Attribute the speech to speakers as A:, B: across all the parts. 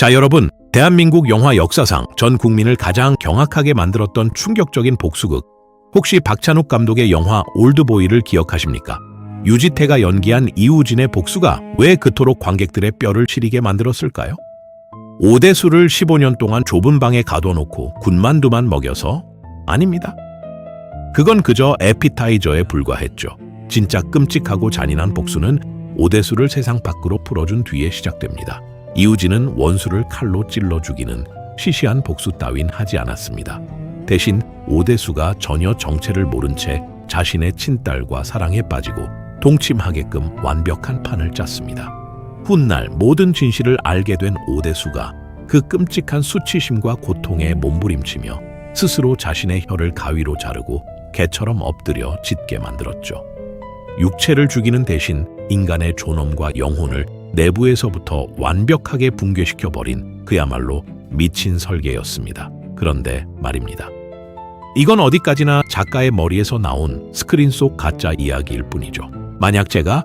A: 자, 여러분, 대한민국 영화 역사상 전 국민을 가장 경악하게 만들었던 충격적인 복수극. 혹시 박찬욱 감독의 영화 올드보이를 기억하십니까? 유지태가 연기한 이우진의 복수가 왜 그토록 관객들의 뼈를 시리게 만들었을까요? 오대수를 15년 동안 좁은 방에 가둬놓고 군만두만 먹여서? 아닙니다. 그건 그저 에피타이저에 불과했죠. 진짜 끔찍하고 잔인한 복수는 오대수를 세상 밖으로 풀어준 뒤에 시작됩니다. 이우진은 원수를 칼로 찔러 죽이는 시시한 복수 따윈 하지 않았습니다. 대신 오대수가 전혀 정체를 모른 채 자신의 친딸과 사랑에 빠지고 동침하게끔 완벽한 판을 짰습니다. 훗날 모든 진실을 알게 된 오대수가 그 끔찍한 수치심과 고통에 몸부림치며 스스로 자신의 혀를 가위로 자르고 개처럼 엎드려 짖게 만들었죠. 육체를 죽이는 대신 인간의 존엄과 영혼을 내부에서부터 완벽하게 붕괴시켜버린 그야말로 미친 설계였습니다. 그런데 말입니다. 이건 어디까지나 작가의 머리에서 나온 스크린 속 가짜 이야기일 뿐이죠. 만약 제가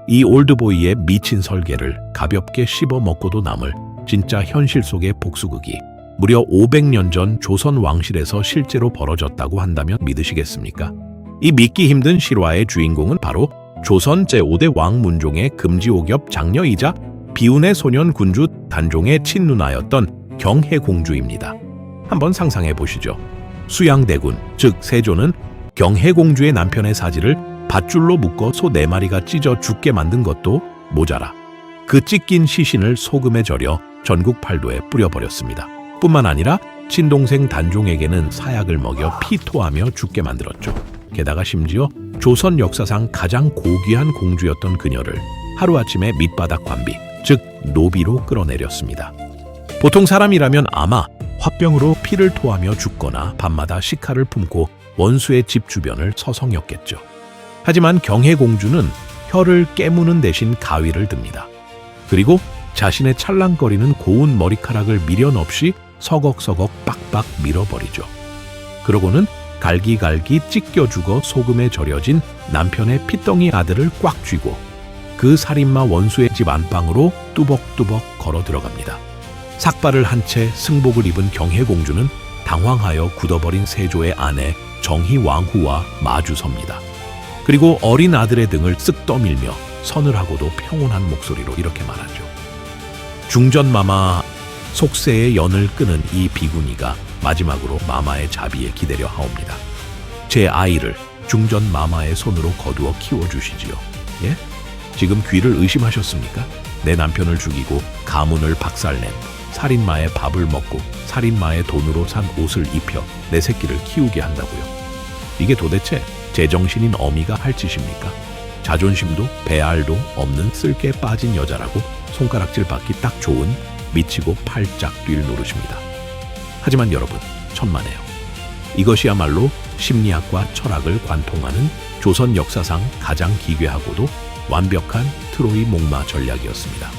A: 이 올드보이의 미친 설계를 가볍게 씹어 먹고도 남을 진짜 현실 속의 복수극이 무려 500년 전 조선 왕실에서 실제로 벌어졌다고 한다면 믿으시겠습니까? 이 믿기 힘든 실화의 주인공은 바로 조선 제5대 왕 문종의 금지옥엽 장녀이자 비운의 소년 군주 단종의 친누나였던 경혜공주입니다. 한번 상상해 보시죠. 수양대군, 즉 세조는 경혜공주의 남편의 사지를 밧줄로 묶어 소 4마리가 찢어 죽게 만든 것도 모자라 그 찢긴 시신을 소금에 절여 전국 팔도에 뿌려버렸습니다. 뿐만 아니라 친동생 단종에게는 사약을 먹여 피토하며 죽게 만들었죠. 게다가 심지어 조선 역사상 가장 고귀한 공주였던 그녀를 하루아침에 밑바닥 관비, 즉 노비로 끌어내렸습니다. 보통 사람이라면 아마 화병으로 피를 토하며 죽거나 밤마다 식칼을 품고 원수의 집 주변을 서성였겠죠. 하지만 경혜공주는 혀를 깨무는 대신 가위를 듭니다. 그리고 자신의 찰랑거리는 고운 머리카락을 미련 없이 서걱서걱 빡빡 밀어버리죠. 그러고는 갈기갈기 찢겨 죽어 소금에 절여진 남편의 피덩이 아들을 꽉 쥐고 그 살인마 원수의 집 안방으로 뚜벅뚜벅 걸어 들어갑니다. 삭발을 한 채 승복을 입은 경혜공주는 당황하여 굳어버린 세조의 아내 정희왕후와 마주섭니다. 그리고 어린 아들의 등을 쓱 떠밀며 서늘하고도 평온한 목소리로 이렇게 말하죠. 중전마마, 속세의 연을 끄는 이 비구니가 마지막으로 마마의 자비에 기대려 하옵니다. 제 아이를 중전 마마의 손으로 거두어 키워주시지요. 예? 지금 귀를 의심하셨습니까? 내 남편을 죽이고 가문을 박살낸 살인마의 밥을 먹고 살인마의 돈으로 산 옷을 입혀 내 새끼를 키우게 한다고요. 이게 도대체 제정신인 어미가 할 짓입니까? 자존심도 배알도 없는 쓸개 빠진 여자라고 손가락질 받기 딱 좋은 미치고 팔짝 뛸 노릇입니다. 하지만 여러분, 천만에요. 이것이야말로 심리학과 철학을 관통하는 조선 역사상 가장 기괴하고도 완벽한 트로이 목마 전략이었습니다.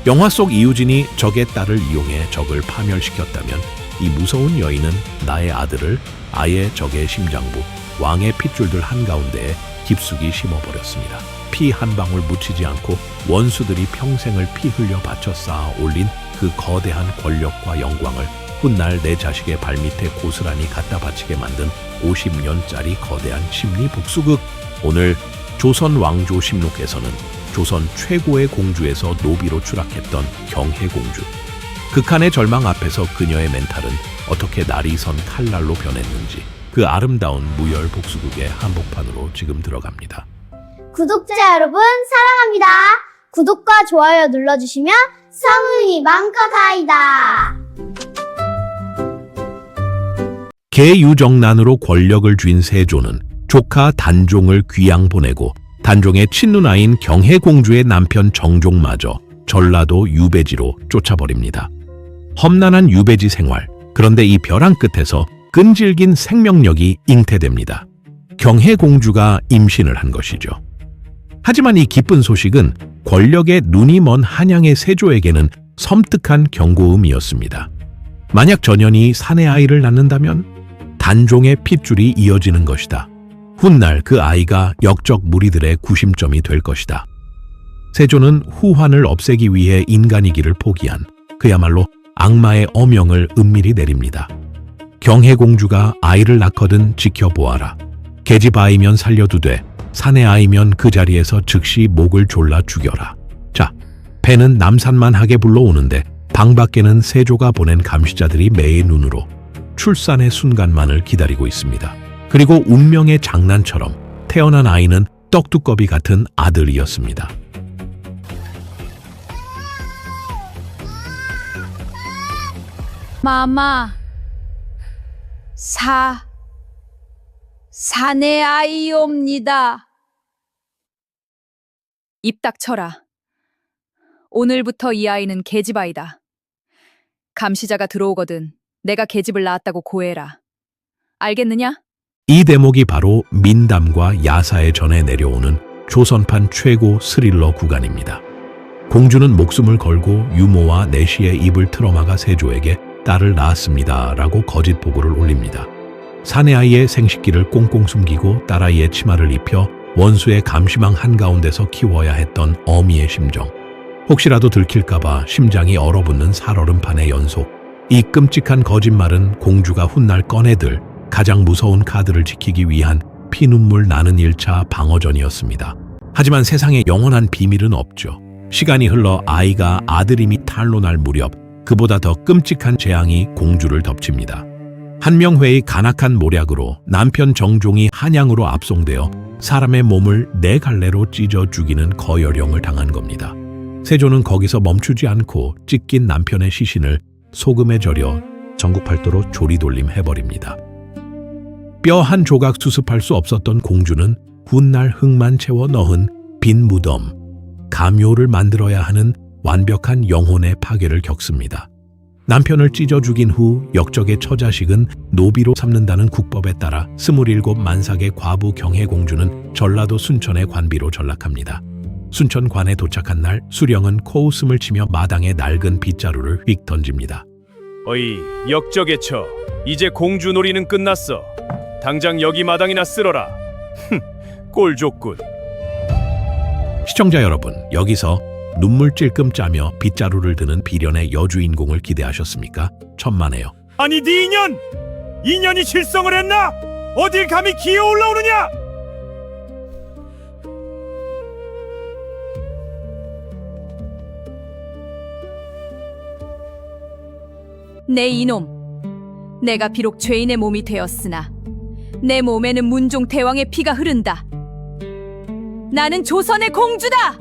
A: 영화 속 이우진이 적의 딸을 이용해 적을 파멸시켰다면 이 무서운 여인은 나의 아들을 아예 적의 심장부, 왕의 핏줄들 한가운데에 깊숙이 심어버렸습니다. 피 한 방울 묻히지 않고 원수들이 평생을 피 흘려 바쳐 쌓아 올린 그 거대한 권력과 영광을 훗날 내 자식의 발밑에 고스란히 갖다 바치게 만든 50년짜리 거대한 심리 복수극. 오늘 조선 왕조 심록에서는 조선 최고의 공주에서 노비로 추락했던 경혜공주. 극한의 절망 앞에서 그녀의 멘탈은 어떻게 날이 선 칼날로 변했는지 그 아름다운 무열 복수극의 한복판으로 지금 들어갑니다.
B: 구독자 여러분 사랑합니다. 구독과 좋아요 눌러주시면 성은이 맘껏 하이다.
A: 개유정난으로 권력을 쥔 세조는 조카 단종을 귀양 보내고 단종의 친누나인 경혜공주의 남편 정종마저 전라도 유배지로 쫓아버립니다. 험난한 유배지 생활, 그런데 이 벼랑 끝에서 끈질긴 생명력이 잉태됩니다. 경혜공주가 임신을 한 것이죠. 하지만 이 기쁜 소식은 권력에 눈이 먼 한양의 세조에게는 섬뜩한 경고음이었습니다. 만약 전현이 사내 아이를 낳는다면 단종의 핏줄이 이어지는 것이다. 훗날 그 아이가 역적 무리들의 구심점이 될 것이다. 세조는 후환을 없애기 위해 인간이기를 포기한 그야말로 악마의 어명을 은밀히 내립니다. 경혜공주가 아이를 낳거든 지켜보아라. 계집 아이면 살려두되 사내 아이면 그 자리에서 즉시 목을 졸라 죽여라. 자, 배는 남산만 하게 불러오는데 방 밖에는 세조가 보낸 감시자들이 매의 눈으로 출산의 순간만을 기다리고 있습니다. 그리고 운명의 장난처럼 태어난 아이는 떡두꺼비 같은 아들이었습니다.
C: 마마, 사내 아이옵니다. 입 닥쳐라. 오늘부터 이 아이는 계집 아이다. 감시자가 들어오거든 내가 계집을 낳았다고 고해라. 알겠느냐?
A: 이 대목이 바로 민담과 야사의 전에 내려오는 조선판 최고 스릴러 구간입니다. 공주는 목숨을 걸고 유모와 내시의 입을 틀어막아 세조에게 딸을 낳았습니다 라고 거짓 보고를 올립니다. 사내아이의 생식기를 꽁꽁 숨기고 딸아이의 치마를 입혀 원수의 감시망 한가운데서 키워야 했던 어미의 심정. 혹시라도 들킬까봐 심장이 얼어붙는 살얼음판의 연속. 이 끔찍한 거짓말은 공주가 훗날 꺼내들 가장 무서운 카드를 지키기 위한 피눈물 나는 1차 방어전이었습니다. 하지만 세상에 영원한 비밀은 없죠. 시간이 흘러 아이가 아들임이 탄로날 무렵 그보다 더 끔찍한 재앙이 공주를 덮칩니다. 한명회의 간악한 모략으로 남편 정종이 한양으로 압송되어 사람의 몸을 4갈래로 찢어 죽이는 거열령을 당한 겁니다. 세조는 거기서 멈추지 않고 찢긴 남편의 시신을 소금에 절여 전국팔도로 조리돌림해버립니다. 뼈 한 조각 수습할 수 없었던 공주는 훗날 흙만 채워 넣은 빈 무덤, 감요를 만들어야 하는 완벽한 영혼의 파괴를 겪습니다. 남편을 찢어 죽인 후 역적의 처자식은 노비로 삼는다는 국법에 따라 27만삭의 과부 경혜공주는 전라도 순천의 관비로 전락합니다. 순천관에 도착한 날 수령은 코웃음을 치며 마당에 낡은 빗자루를 휙 던집니다.
D: 어이, 역적의 처, 이제 공주 놀이는 끝났어. 당장 여기 마당이나 쓸어라. 꼴 좋군.
A: 시청자 여러분, 여기서 눈물 찔끔 짜며 빗자루를 드는 비련의 여주인공을 기대하셨습니까? 천만에요.
D: 아니 네 인연이 실성을 했나? 어딜 감히 기어 올라오느냐?
C: 내 이놈, 내가 비록 죄인의 몸이 되었으나 내 몸에는 문종 대왕의 피가 흐른다. 나는 조선의 공주다.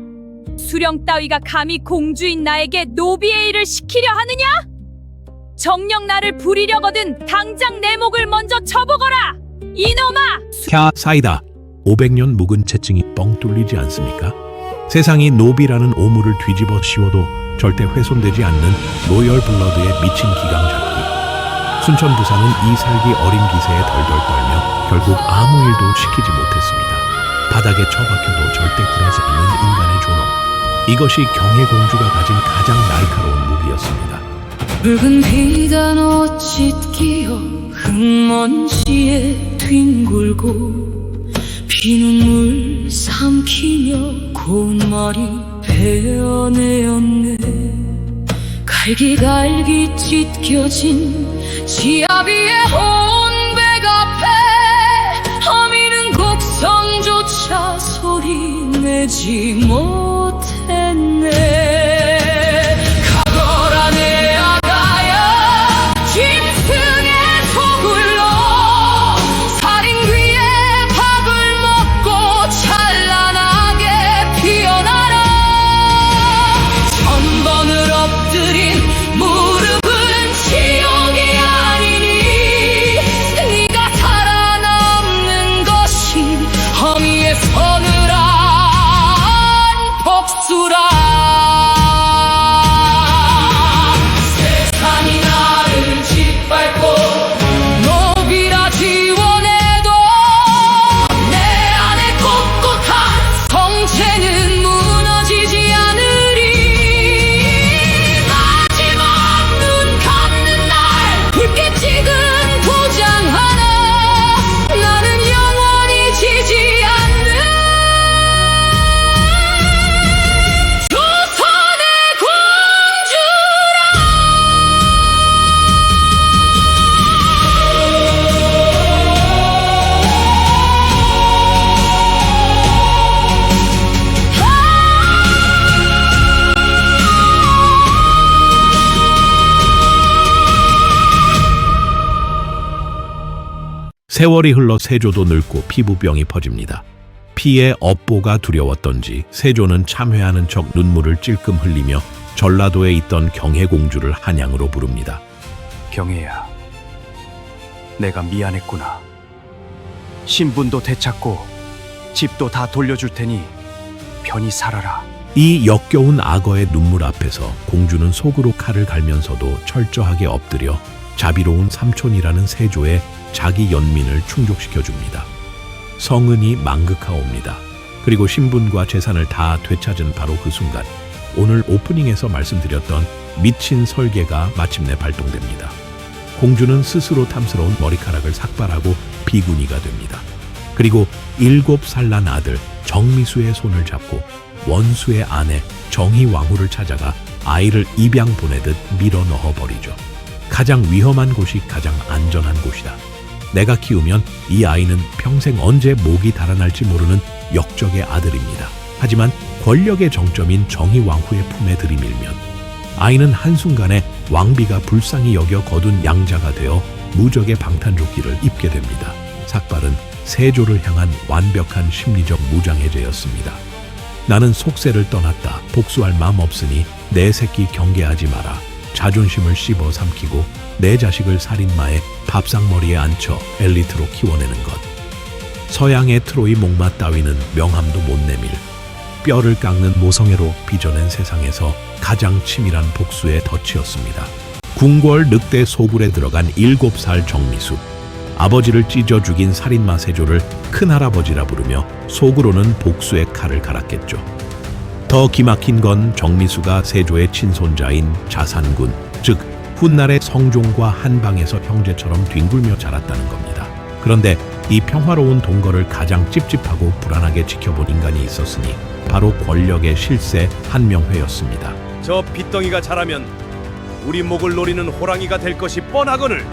C: 수령 따위가 감히 공주인 나에게 노비의 일을 시키려 하느냐? 정녕 나를 부리려거든 당장 내 목을 먼저 쳐보거라. 이놈아!
A: 캬 사이다. 500년 묵은 채증이 뻥 뚫리지 않습니까? 세상이 노비라는 오물을 뒤집어 씌워도 절대 훼손되지 않는 로열 블러드의 미친 기강잡기. 순천 부사는 이 살기 어린 기세에 덜덜 떨며 결국 아무 일도 시키지 못했습니다. 바닥에 처박혀도 절대 굴하지 않는 인간의 존엄. 이것이 경혜공주가 가진 가장 날카로운 무기였습니다.
E: 붉은 비단 옷 찢기어 흙먼지에 뒹굴고 피눈물 삼키며 고운 말이 베어내었네. 갈기갈기 찢겨진 지압 위에 혼백 앞에 어미는 곡성조차 소리내지 못했네. 가거라 내 아가야 짐승의 소굴로 살인 귀에 밥을 먹고 찬란하게 피어나라. 천번을 엎드린 무릎은 지옥이 아니니 네가 살아남는 것이 어미의 서늘한
A: 세월이 흘러 세조도 늙고 피부병이 퍼집니다. 피의 업보가 두려웠던지 세조는 참회하는 척 눈물을 찔끔 흘리며 전라도에 있던 경혜공주를 한양으로 부릅니다.
F: 경혜야, 내가 미안했구나. 신분도 되찾고 집도 다 돌려줄 테니 편히 살아라.
A: 이 역겨운 악어의 눈물 앞에서 공주는 속으로 칼을 갈면서도 철저하게 엎드려 자비로운 삼촌이라는 세조의 자기 연민을 충족시켜줍니다. 성은이 망극하옵니다. 그리고 신분과 재산을 다 되찾은 바로 그 순간 오늘 오프닝에서 말씀드렸던 미친 설계가 마침내 발동됩니다. 공주는 스스로 탐스러운 머리카락을 삭발하고 비구니가 됩니다. 그리고 7살 난 아들 정미수의 손을 잡고 원수의 아내 정희왕후를 찾아가 아이를 입양 보내듯 밀어 넣어버리죠. 가장 위험한 곳이 가장 안전한 곳이다. 내가 키우면 이 아이는 평생 언제 목이 달아날지 모르는 역적의 아들입니다. 하지만 권력의 정점인 정희왕후의 품에 들이밀면 아이는 한순간에 왕비가 불쌍히 여겨 거둔 양자가 되어 무적의 방탄조끼를 입게 됩니다. 삭발은 세조를 향한 완벽한 심리적 무장해제였습니다. 나는 속세를 떠났다. 복수할 마음 없으니 내 새끼 경계하지 마라. 자존심을 씹어 삼키고 내 자식을 살인마의 밥상머리에 앉혀 엘리트로 키워내는 것. 서양의 트로이 목마 따위는 명함도 못 내밀. 뼈를 깎는 모성애로 빚어낸 세상에서 가장 치밀한 복수의 덫이었습니다. 궁궐 늑대 소굴에 들어간 7살 정미수. 아버지를 찢어 죽인 살인마 세조를 큰할아버지라 부르며 속으로는 복수의 칼을 갈았겠죠. 더 기막힌 건 정미수가 세조의 친손자인 자산군, 즉 훗날의 성종과 한방에서 형제처럼 뒹굴며 자랐다는 겁니다. 그런데 이 평화로운 동거를 가장 찝찝하고 불안하게 지켜본 인간이 있었으니 바로 권력의 실세 한명회였습니다.
D: 저 빗덩이가 자라면 우리 목을 노리는 호랑이가 될 것이 뻔하거늘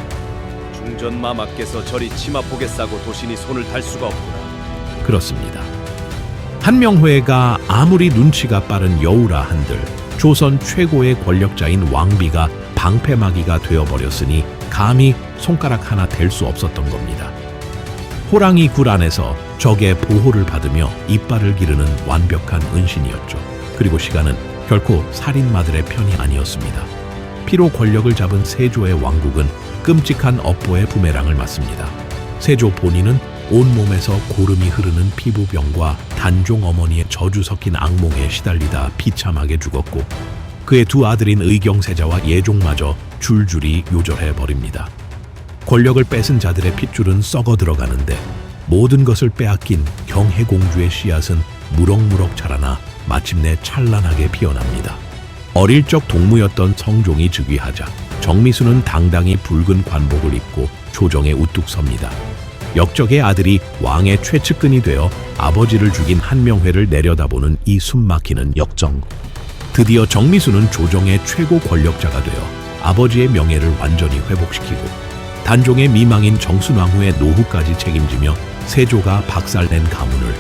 D: 중전마마께서 저리 치마폭에 싸고 도신이 손을 달 수가 없구나.
A: 그렇습니다. 한명회가 아무리 눈치가 빠른 여우라 한들 조선 최고의 권력자인 왕비가 방패막이가 되어버렸으니 감히 손가락 하나 댈 수 없었던 겁니다. 호랑이 굴 안에서 적의 보호를 받으며 이빨을 기르는 완벽한 은신이었죠. 그리고 시간은 결코 살인마들의 편이 아니었습니다. 피로 권력을 잡은 세조의 왕국은 끔찍한 업보의 부메랑을 맞습니다. 세조 본인은 온몸에서 고름이 흐르는 피부병과 단종 어머니의 저주 섞인 악몽에 시달리다 비참하게 죽었고 그의 두 아들인 의경세자와 예종마저 줄줄이 요절해 버립니다. 권력을 뺏은 자들의 핏줄은 썩어 들어가는데 모든 것을 빼앗긴 경혜공주의 씨앗은 무럭무럭 자라나 마침내 찬란하게 피어납니다. 어릴 적 동무였던 성종이 즉위하자 정미수는 당당히 붉은 관복을 입고 조정에 우뚝 섭니다. 역적의 아들이 왕의 최측근이 되어 아버지를 죽인 한명회를 내려다보는 이 숨막히는 역정. 드디어 정미수는 조정의 최고 권력자가 되어 아버지의 명예를 완전히 회복시키고 단종의 미망인 정순왕후의 노후까지 책임지며 세조가 박살낸 가문을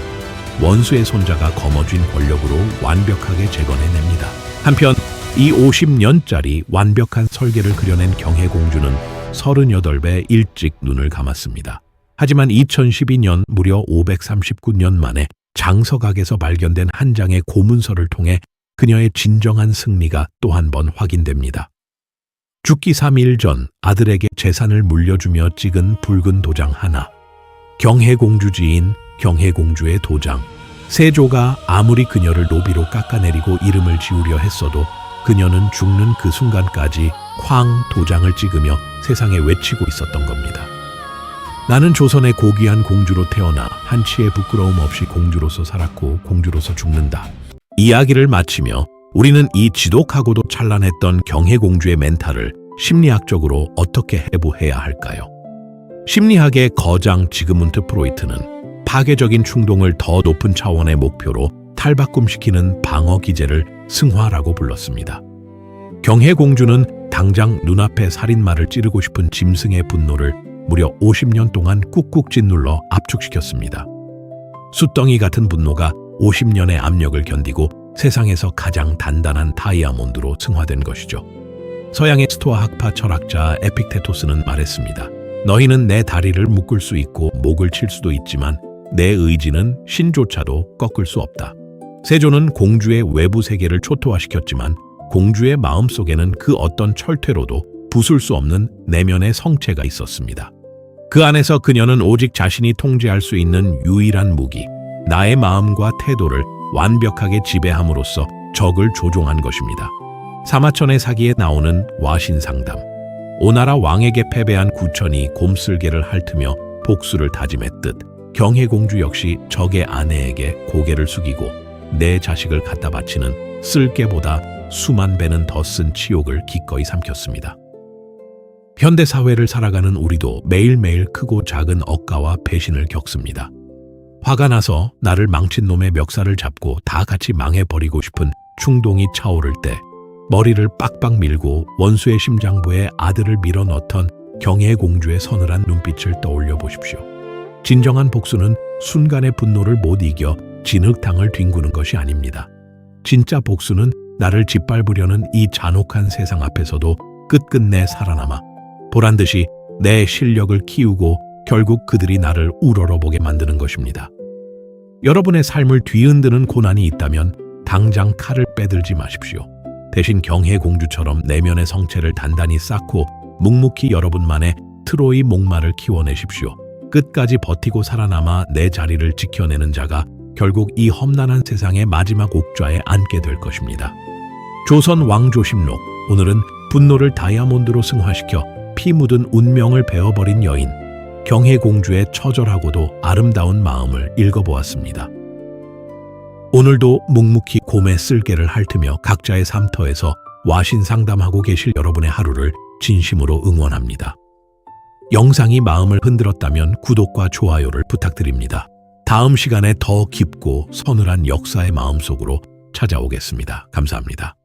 A: 원수의 손자가 거머쥔 권력으로 완벽하게 재건해냅니다. 한편 이 50년짜리 완벽한 설계를 그려낸 경혜공주는 38배 일찍 눈을 감았습니다. 하지만 2012년 무려 539년 만에 장서각에서 발견된 한 장의 고문서를 통해 그녀의 진정한 승리가 또 한 번 확인됩니다. 죽기 3일 전 아들에게 재산을 물려주며 찍은 붉은 도장 하나. 경혜공주 지인 경혜공주의 도장. 세조가 아무리 그녀를 노비로 깎아내리고 이름을 지우려 했어도 그녀는 죽는 그 순간까지 쾅 도장을 찍으며 세상에 외치고 있었던 겁니다. 나는 조선의 고귀한 공주로 태어나 한치의 부끄러움 없이 공주로서 살았고 공주로서 죽는다. 이야기를 마치며 우리는 이 지독하고도 찬란했던 경혜공주의 멘탈을 심리학적으로 어떻게 해부해야 할까요? 심리학의 거장 지그문트 프로이트는 파괴적인 충동을 더 높은 차원의 목표로 탈바꿈시키는 방어 기제를 승화라고 불렀습니다. 경혜공주는 당장 눈앞에 살인마를 찌르고 싶은 짐승의 분노를 무려 50년 동안 꾹꾹 짓눌러 압축시켰습니다. 숫덩이 같은 분노가 50년의 압력을 견디고 세상에서 가장 단단한 다이아몬드로 승화된 것이죠. 서양의 스토아 학파 철학자 에픽테토스는 말했습니다. 너희는 내 다리를 묶을 수 있고 목을 칠 수도 있지만 내 의지는 신조차도 꺾을 수 없다. 세조는 공주의 외부 세계를 초토화시켰지만 공주의 마음속에는 그 어떤 철퇴로도 부술 수 없는 내면의 성체가 있었습니다. 그 안에서 그녀는 오직 자신이 통제할 수 있는 유일한 무기, 나의 마음과 태도를 완벽하게 지배함으로써 적을 조종한 것입니다. 사마천의 사기에 나오는 와신상담. 오나라 왕에게 패배한 구천이 곰슬개를 핥으며 복수를 다짐했듯 경혜공주 역시 적의 아내에게 고개를 숙이고 내 자식을 갖다 바치는 쓸개보다 수만 배는 더 쓴 치욕을 기꺼이 삼켰습니다. 현대사회를 살아가는 우리도 매일매일 크고 작은 억가와 배신을 겪습니다. 화가 나서 나를 망친 놈의 멱살을 잡고 다 같이 망해버리고 싶은 충동이 차오를 때 머리를 빡빡 밀고 원수의 심장부에 아들을 밀어넣던 경혜공주의 서늘한 눈빛을 떠올려 보십시오. 진정한 복수는 순간의 분노를 못 이겨 진흙탕을 뒹구는 것이 아닙니다. 진짜 복수는 나를 짓밟으려는 이 잔혹한 세상 앞에서도 끝끝내 살아남아 보란듯이 내 실력을 키우고 결국 그들이 나를 우러러보게 만드는 것입니다. 여러분의 삶을 뒤흔드는 고난이 있다면 당장 칼을 빼들지 마십시오. 대신 경혜공주처럼 내면의 성체를 단단히 쌓고 묵묵히 여러분만의 트로이 목마를 키워내십시오. 끝까지 버티고 살아남아 내 자리를 지켜내는 자가 결국 이 험난한 세상의 마지막 옥좌에 앉게 될 것입니다. 조선 왕조심록. 오늘은 분노를 다이아몬드로 승화시켜 피 묻은 운명을 베어버린 여인 경혜공주의 처절하고도 아름다운 마음을 읽어보았습니다. 오늘도 묵묵히 곰의 쓸개를 핥으며 각자의 삶터에서 와신상담하고 계실 여러분의 하루를 진심으로 응원합니다. 영상이 마음을 흔들었다면 구독과 좋아요를 부탁드립니다. 다음 시간에 더 깊고 서늘한 역사의 마음속으로 찾아오겠습니다. 감사합니다.